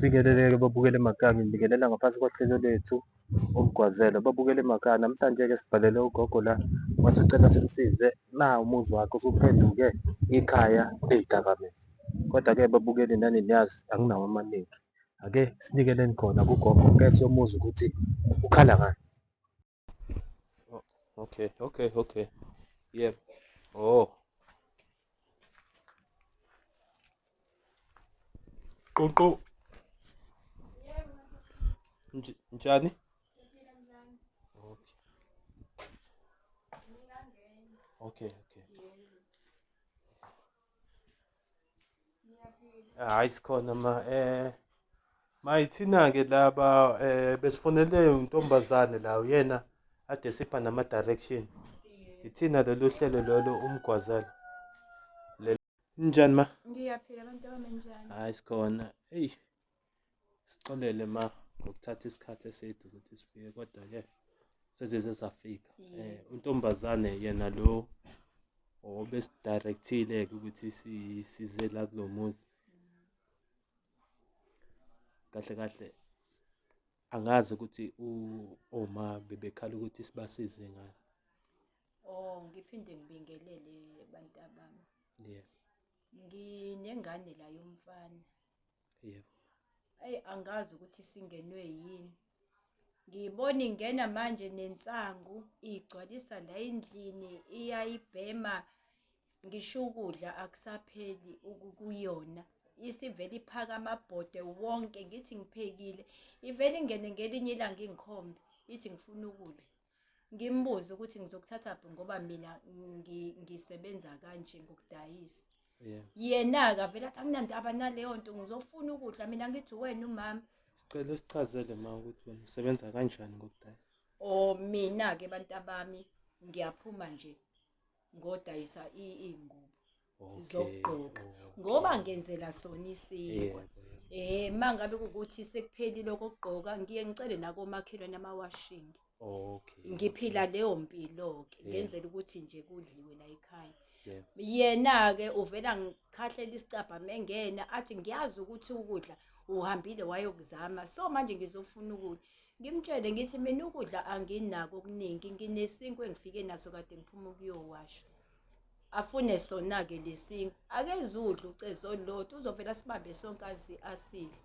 Ngibingelele-ke babukela emakhaya, ngibingelela ngaphansi kohlelo lethu ukugwazela. Babukela emakhaya, namhlanje-ke sibhalele ugogo la, wathi ucela simsize. Na umuzi wakhe usuphenduke ikhaya ley'dakamizwa. Kodwa-ke babukeli nani niyazi anginawo amaningi. Ake sinikeleni khona kugogo ke siyomuzwa ukuthi ukhala ngani. Okay. Yebo. Oh, qoqo. Njani? Okay. Hayi sikhona mayithina-ke laba besifonele untombazane la uyena ade sipha nama-direction. Ithina lolu hlelo lolo umgwazela. Njani ma? Ngiyaphila abantu abamenjani? Hayi sikhona. Eyi, sixolele ma ngokuthatha isikhathi eside ukuthi sifike kodwa-ke sezize safika. Untombazane yena lo obesidirectile-ke ukuthi size la kulo muzi. Kahle angazi ukuthi oma bebekhala ukuthi sibasize ngani. Ngiphinde ngibingelele bantu abami. Yebo. Nginengane la yomfana. Yebo. Angazi ukuthi singenwe yini. Ngibona ingena manje nensangu igcwalisa la endlini iyayibhema, ngisho ukudla akusapheli ukuyona. Isivele iphaka amabhode wonke, ngithi ngiphekile ivele ingene ngelinye ilanga ingikhombe ithi ngifuna ukudla. Ngimbuze ukuthi ngizokuthathaphi ngoba mina ngisebenza kanje ngokudayisa. Yena-ke vele athi anginandaba naleyo nto, ngizofuna ukudla mina. Ngithi wena umama, Sicela sichazele ma ukuthi wena usebenza kanjani ngokudayisa. Mina-ke bantu abami ngiyaphuma nje ngodayisa iy'ngubo zokugqoka ngoba ngenzela sona isinkwa. Mangabe kukuthi sekuphelile okokugqoka ngiye ngicele nakomakhelwane amawashingi. Ngiphila leyo mpilo-ke ngenzela ukuthi nje kudliwe la ekhaya. Yena-ke uvela ngikhahlela isicabha mengena athi ngiyazi ukuthi ukudla uhambile wayokuzama, so manje ngizofuna ukudla. Ngimtshele ngithi mina ukudla anginako okuningi, nginesinkwa engifike naso kade ngiphuma ukuyowasha. Afune sona-ke lesinkwa, akezudla ucezu olulodwa uzovela sibambe sonke asidle.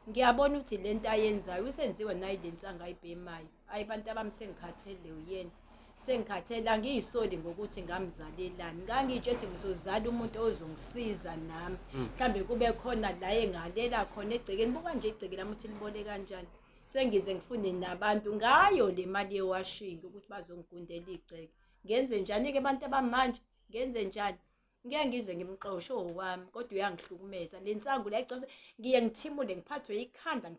Ngiyabona ukuthi lento ayenzayo usenziwa nayi lensanga ayibhemayo. Hayi bantu abami sengikhathele uyena. Sengikhathele, angiyisoli ngokuthi ngamzalelani. Ngangitshela ngizozala umuntu ozongisiza nami. Mhlambe kube khona la engalela khona egcekeni. Buka nje igceke lami ukuthi libone kanjani. Sengize ngifune nabantu ngayo le mali yewashingi ukuthi bazongigundela igceke. Ngenze njani-ke abantu abamanje? Ngenze njani? Ngeke ngize ngimxoshe owami kodwa uyangihlukumeza. Le nsangu la igcwele ngiye ngithimule ngiphathwe ikhanda,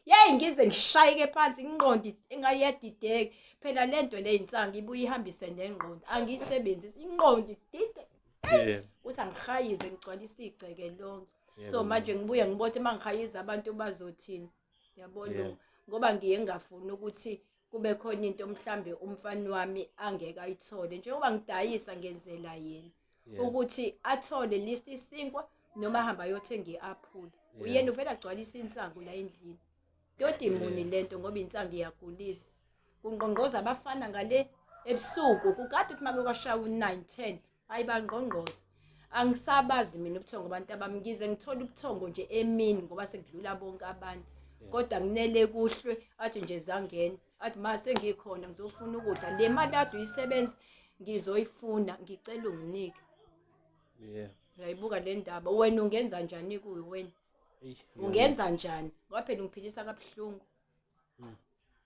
yeyi ngize ngishayeke phansi ingqondo engayedideke. Phela le nto le insanga ibuye ihambise nengqondo, angiyisebenzisi ingqondo idide. Uthi angihayize ngigcwalise igceke lonke. So manje ngibuye ngibothi mangihayiza abantu bazothini. Yabona ngoba ngiye ngafuni ukuthi kube khona into mhlambe umfana wami angeke ayithole. Njengoba ngidayisa ngenzela yena ukuthi athole list isinkwa noma ahamba ayothenga i-aphula. Uyena uvela agcwalisa insangu la endlini. Toti imuni lento ngoba insangu iyagulisa. Kungqongqoza abafana ngale ebusuku kukade ukuthi make kwashaya u9, 10 hayi bangqongqoza. Angisabazi mina ubuthongo abantu abami, ngize ngithola ubuthongo nje emini ngoba sekudlula bonke abantu. Kodwa nginele kuhlwe athi nje zangena athi mase ngikhona ngizofuna ukudla. Le mali kade uyisebenza ngizoyifuna, ngicela unginike. Uyayibuka le ndaba, wena ungenza njani kuwe wena? Ungenza njani? Ngoba phela ngiphilisa kabuhlungu.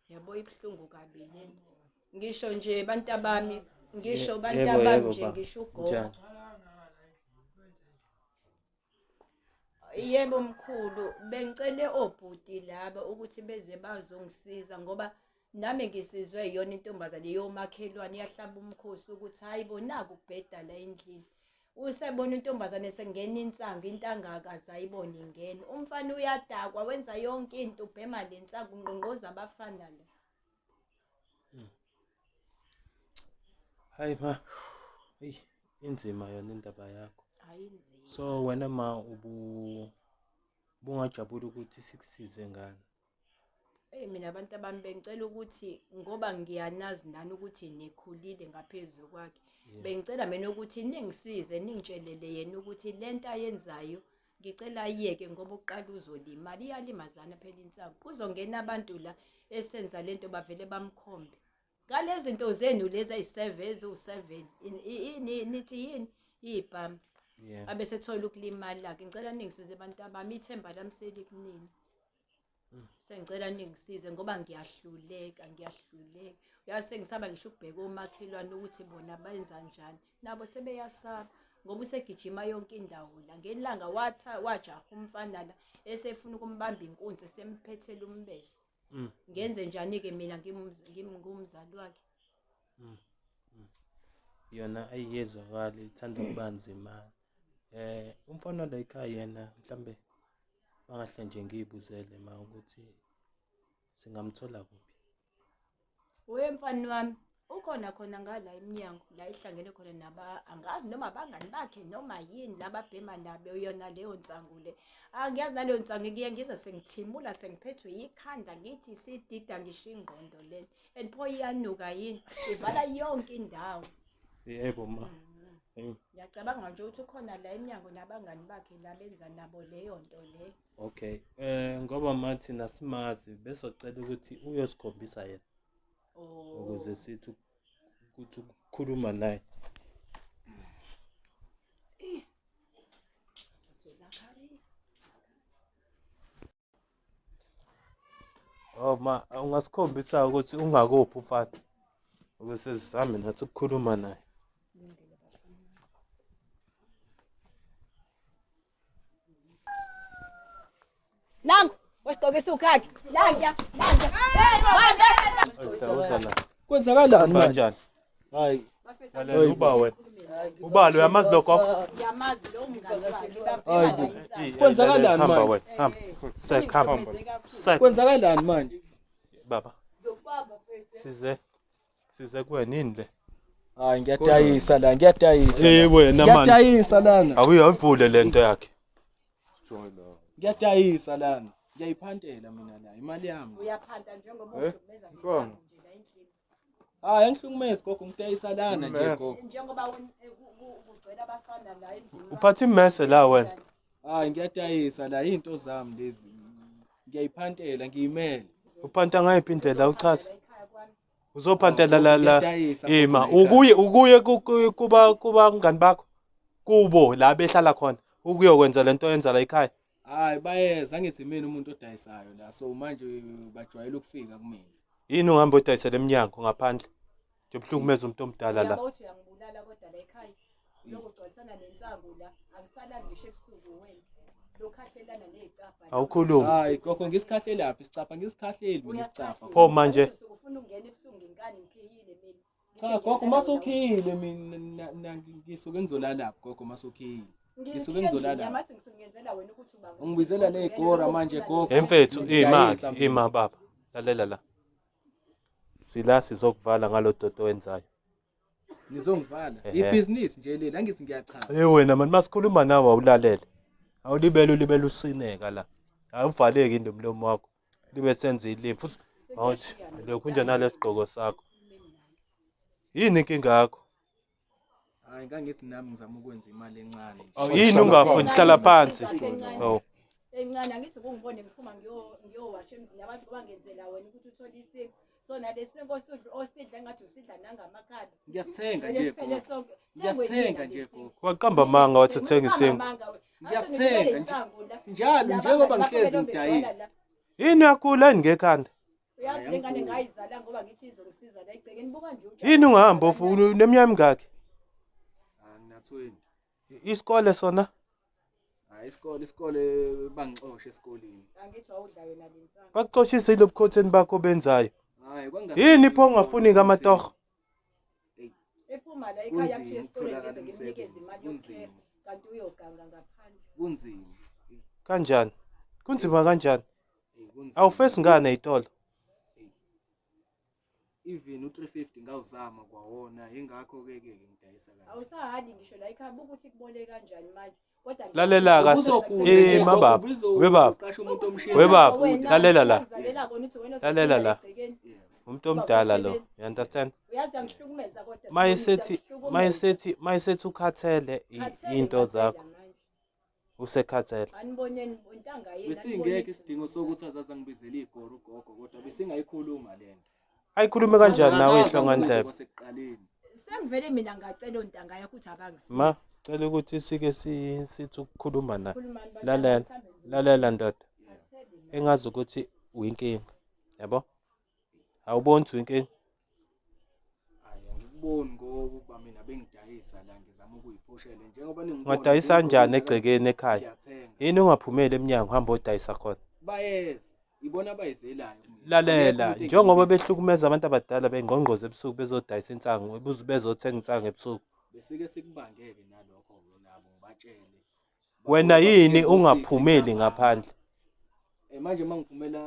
Yabo ibuhlungu kabi lento. Ngisho nje bantu abami, ngisho bantu abami nje ngisho ugogo. Yebo mkhulu, bengicele obhuti laba ukuthi beze bazongisiza ngoba nami ngisizwe yona intombazane yomakhelwane yahlaba umkhosi ukuthi hayi bonaku ukubheda la endlini. Usebona intombazane sengena insanga into angakaze ayibone ingene. Umfana uyadakwa wenza yonke into ubhema le nsanga ungqongqoza abafana la. Hayi ma, inzima yona indaba yakho. Hayi inzima. So wena ma Bungajabula ukuthi sikusize ngani. Mina abantu abami bengicela ukuthi ngoba ngiyanazi nani ukuthi nikhulile ngaphezulu kwakhe. Bengicela mina ukuthi ningisize ningitshelele yena ukuthi lento ayenzayo ngicela ayeke ngoba uqala uzolimala iyalimazana phela insangu. Kuzongena abantu la esenza lento bavele bamkhombe. Ngalezi zinto zenu lezi eziwu7 nithi yini ibhamu. Abese thola ukulimala ke ngicela ningisize abantu abami ithemba lami selikunini. Sengicela ningisize ngoba ngiyahluleka. Uyazi sengisaba ngisho ukubheka omakhelwane ukuthi bona benza njani. Nabo sebeyasaba ngoba usegijima yonke indawo la. Ngelanga wajaha umfana la esefuna ukumbamba inkunzi semphethela umbese. Ngenze njani ke mina ngimngumzali wakhe. Yona ayiyezwakala ithanda ukuba nzima. Umfana la ekhaya yena mhlambe bangahle nje ngiyibuzele ma ukuthi singamthola kuphi. Mfana wami ukhona khona ngala eminyango la ihlangene khona angazi noma abangani bakhe noma yini lababhema nabo yona leyo nsangu le. Angiyazi naleyo nsangu ngiye ngize sengithimula sengiphethwe yikhanda ngithi sidida ngisho ingqondo lena. And pho iyanuka yini ivala yonke indawo. Yebo ma. Ngiyacabanga nje ukuthi ukhona la eminyango nabangani bakhe la benza nabo leyo nto le. Okay. Ngoba mathi nasimazi bese ucela ukuthi uyosikhombisa yena. Ukuze sithi ukuthi ukukhuluma naye. Ma ungasikhombisa ukuthi ungakuphi umfana. Ubese sihambe nathi ukukhuluma naye. Nangu wasiqokisa ukhakhe. Lanja. Kwenzakalani manje? Kanjani? Hayi. Lalela uba wena. Ubalo uyamazi lokho? Ngiyamazi lo mngani wakhe. Kwenzakalani manje? Hamba. Sekhamba. Kwenzakalani manje? Baba. Size kuwena yini le? Hayi ngiyadayisa la, ngiyadayisa. Wena manje. Ngiyadayisa lana. Awuyavule lento yakhe. Ngiyadayisa lana. Ngiyayiphantela mina la, imali yami. Uyaphanta njengoba uzokumeza nje la endlini. Hayi angihlukumezi gogo, ngidayisa lana nje gogo. Njengoba ugcwele abafana la endlini. Uphatha imese la wena. Hayi ngiyadayisa la, into zami lezi. Ngiyayiphantela ngiyimele. Uphanta ngayiphi indlela uchaza? Uzophantela la ma ukuye kuba ngani bakho kubo la behlala khona ukuyokwenza lento yenza la ekhaya. Hayi bayeza ngithi mina umuntu odayisayo la, so manje bajwayele ukufika kumina. Yini ungihamba udayisela eminyango ngaphandle? Nje buhlukumeza umuntu omdala la. Yabo uthi uyangibulala kodwa la ekhaya. Lokugcwalisana nensangu la angisalali ngisho ebusuku wena. Lokhahlela nezicapha. Awukhulumi. Hayi gogo ngisikhahle laphi isicapha, ngisikhahleli mina isicapha. Pho manje ufuna ungena ebusuku ngingane ngikhiyile mina. Cha gogo masukhile mina ngisuke ngizolala lapho gogo masukhile. Ngisuke ngizolala. Yamathi ngisungenzela wena ukuthi uba. Ungibizela nezigora manje gogo. emfethu ima baba. Lalela la. Sila sizokuvala ngalododo wenzayo. Nizongivala. Ibhizinisi nje leli angithi ngiyachaza. Wena manje masikhuluma nawe awulalele. Awulibele usineka la. Awuvaleki indumlomo wakho. Libe senza ilimi futhi awuthi lokhu nje nalesigqoko sakho. Yini inkinga yakho? Hayi ngangithi nami ngizama ukwenza imali encane. Yini ungafundi hlala phansi? Encane angithi ukungibone ngiphuma ngiyowasha emzini abantu bangenzela wena ukuthi uthole isiko. So nalesinko osidla engathi usidla nangamakhala. Ngiyasithenga nje gogo. Ngiyasithenga nje gogo. Waqamba amanga wathi uthenga isinko. Ngiyasithenga nje. Njalo njengoba ngihlezi ngidayisa. Yini yakula ngekhanda? Uyazi lengane ngayizala ngoba ngithi izongisiza la egcekeni buka nje utshani. Yini ungahamba ufuna neminyaka mingaki? Ngina-20. Isikole sona? Hayi isikole bangixosha esikoleni. Angithi wawudla yona lensana. Bakuxoshisa ilobukhotheni bakho benzayo. Hayi Yini pho ungafuni kamatoho? Ephuma la ekhaya kuthi esikoleni ngeze ngimnikeze imali yokukhela kanti uyoganga ngaphandle. Kunzima. Kanjani? Kunzima kanjani? Awufesi ngane itolo. even u350 ngawuzama kwawona ingakho-ke ngidayisa kanje. Awusahali ngisho la ekhaya ukuthi kubone kanjani manje. Kodwa Lalela kahle. Mababa. Webaba. Uqasha umuntu omshini. Webaba, lalela la. Lalela la. Umuntu omdala lo. You understand? Uyazi angihlukumeza kodwa. Mayisethi ukhathele into zakho. Usekhathele. Aniboneni intanga yena. Besingekho isidingo sokuthi azazi angibizele igoro ugogo kodwa besingayikhuluma lento. Ayikhulume kanjani nawe ihlongandlebe? Kwasekuqaleni. Sengivele mina ngacela ontanga yakho ukuthi abangisize. Ma, cela ukuthi sike sithi ukukhuluma naye. Lalela ndoda. Engazi ukuthi uyinkinga. Yabo? Awuboni ukuthi uyinkinga? Hayi angikuboni ngoba mina bengidayisa la ngizama ukuyiphoshela njengoba Ngadayisa kanjani egcekeni ekhaya? Yini ungaphumeli eminyango uhamba odayisa khona? bayeza ibona bayizelayo. Lalela, njengoba behlukumeza abantu abadala bengqongqoze ebusuku bezodayisa insangu, bezothenga insangu ebusuku. Besike sikubangeke nalokho nabo ngibatshele. Wena yini ungaphumeli ngaphandle? Manje mangiphumela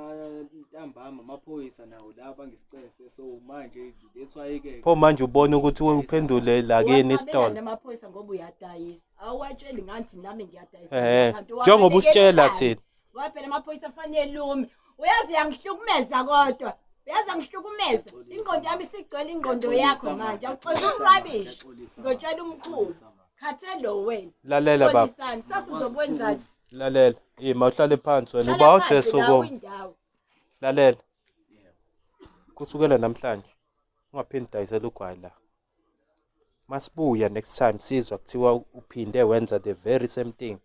ntambama amaphoyisa nawo la bangisicefe so manje ngithwayike. Pho manje ubona ukuthi uphendule la kini isitolo. Namaphoyisa ngoba uyadayisa. Awuwatsheli ngathi nami ngiyadayisa. Njengoba usitshela thina. Waphela amaphoyisa afanele lume. Uyazi uyangihlukumeza kodwa. Uyazi angihlukumeza. Ingqondo yami isigcwele ingqondo yakho manje. Awuxoxa rubbish. Ngizotshela umkhulu. Khathelo wena. Lalela baba. Sasa uzokwenzani? Lalela. Mawuhlale phansi wena uba uthi sokoma. Lalela. Kusukela namhlanje ungaphindi dayisela ugwayi la. Masibuya next time sizwa kuthiwa uphinde wenza the very same thing.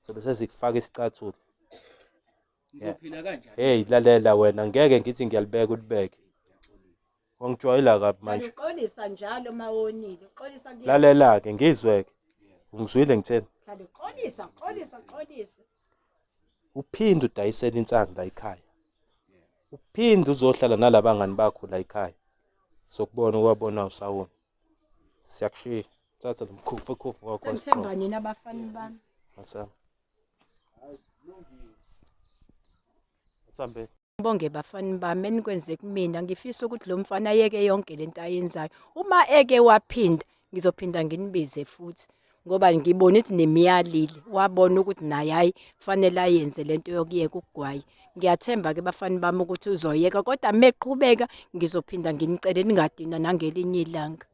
So bese sikufaka isicathulo. Ngizophila kanjani? Hey lalela wena ngeke ngithi ngiyalibeka ulibeke. Wangijwayela kabi manje. Uxolisa njalo mawonile. Uxolisa kuyena. Lalela ke ngizweke. Ungizwile ngitheni? Xolisa. Uphinde udayisela insangu la ekhaya. Uphinde uzohlala nalabangani bakho la ekhaya. Sokubona okwabona usawona. Siyakushiya. Thatha lomkhufu wakho. Sengithemba nina abafani bami. Masama. Sambe. Ngibonge bafani bami enikwenze kumina ngifisa ukuthi lo mfana yeke yonke lento ayenzayo. Uma eke waphinda ngizophinda nginibize futhi ngoba ngibona ukuthi nemiyalile wabona ukuthi naye hayi fanele ayenze lento yokuyeka ukugwayi. Ngiyathemba ke bafani bami ukuthi uzoyeka kodwa meqhubeka ngizophinda nginicele ningadina nangelinye ilanga.